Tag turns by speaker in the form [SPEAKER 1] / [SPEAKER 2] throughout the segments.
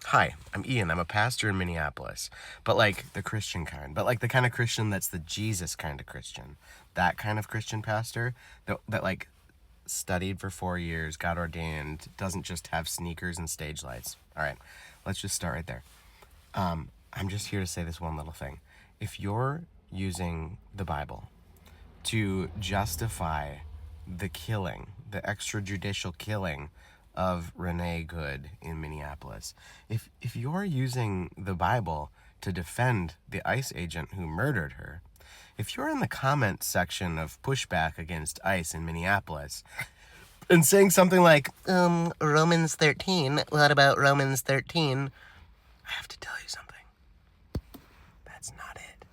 [SPEAKER 1] Hi, I'm Ian. I'm a pastor in Minneapolis, but like the Christian kind, but like the kind of Christian that's the Jesus kind of Christian. That kind of Christian pastor that like studied for 4 years, got ordained, doesn't just have sneakers and stage lights. All right, let's just start right there. I'm just here to say this one little thing. If you're using the Bible to justify the killing, the extrajudicial killing of Renee Good in Minneapolis, if you're using the Bible to defend the ICE agent who murdered her, if you're in the comment section of pushback against ICE in Minneapolis and saying something like, Romans 13, what about Romans 13? I have to tell you something. That's not it.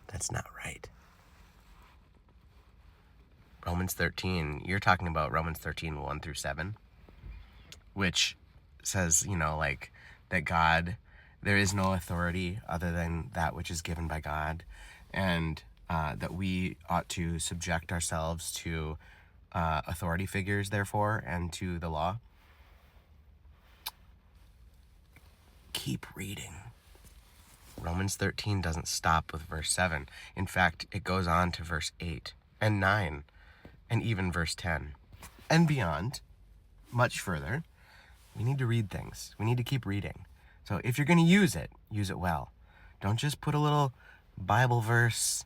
[SPEAKER 1] That's not right. Romans 13, you're talking about Romans 13, 1 through 7, which says, that God, there is no authority other than that which is given by God, and that we ought to subject ourselves to authority figures, therefore, and to the law. Keep reading. Romans 13 doesn't stop with verse 7. In fact, it goes on to verse 8 and 9. And even verse 10 and beyond, much further. We need to read things. We need to keep reading. So if you're going to use it well. Don't just put a little Bible verse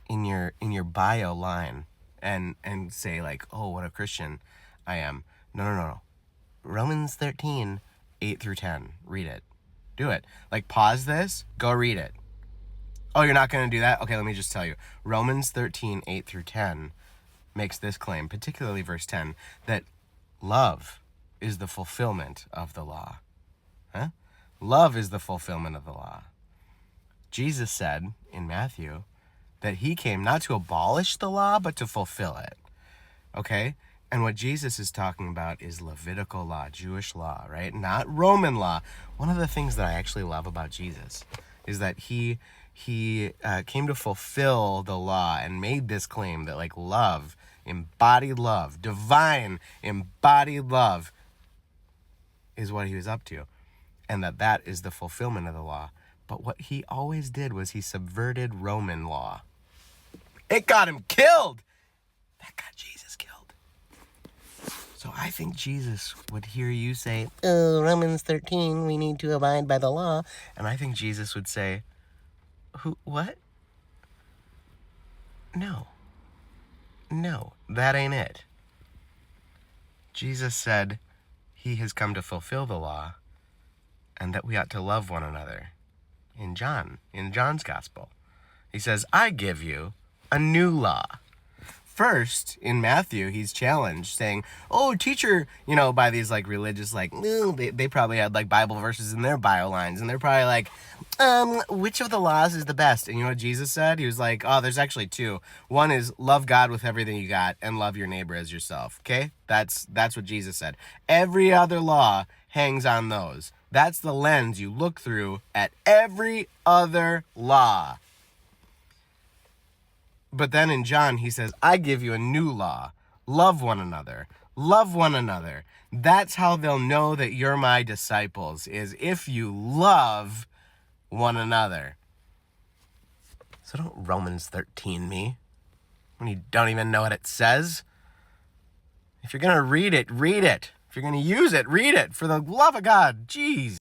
[SPEAKER 1] in your bio line and say like, oh, what a Christian I am. No. Romans 13, 8 through 10. Read it. Do it. Like, pause this, go read it. Oh, you're not going to do that? Okay, let me just tell you. Romans 13, 8 through 10 makes this claim, particularly verse 10, that love is the fulfillment of the law. Love is the fulfillment of the law. Jesus said in Matthew that he came not to abolish the law, but to fulfill it. Okay? And what Jesus is talking about is Levitical law, Jewish law, right? Not Roman law. One of the things that I actually love about Jesus is that he came to fulfill the law and made this claim that like love, embodied love, divine embodied love is what he was up to, and that is the fulfillment of the law. But what he always did was he subverted Roman law. It got him killed. That got Jesus killed. So I think Jesus would hear you say, oh, Romans 13, we need to abide by the law. And I think Jesus would say, what? No, that ain't it. Jesus said he has come to fulfill the law and that we ought to love one another. In John's gospel, he says, I give you a new law. First, in Matthew, he's challenged saying, oh, teacher, by these like religious, they probably had like Bible verses in their bio lines. And they're probably like, which of the laws is the best? And you know what Jesus said? He was like, oh, there's actually two. One is love God with everything you got and love your neighbor as yourself. Okay? That's what Jesus said. Every other law hangs on those. That's the lens you look through at every other law. But then in John, he says, I give you a new law. Love one another. Love one another. That's how they'll know that you're my disciples, is if you love one another. So don't Romans 13 me when you don't even know what it says. If you're going to read it, read it. If you're going to use it, read it. For the love of God, jeez.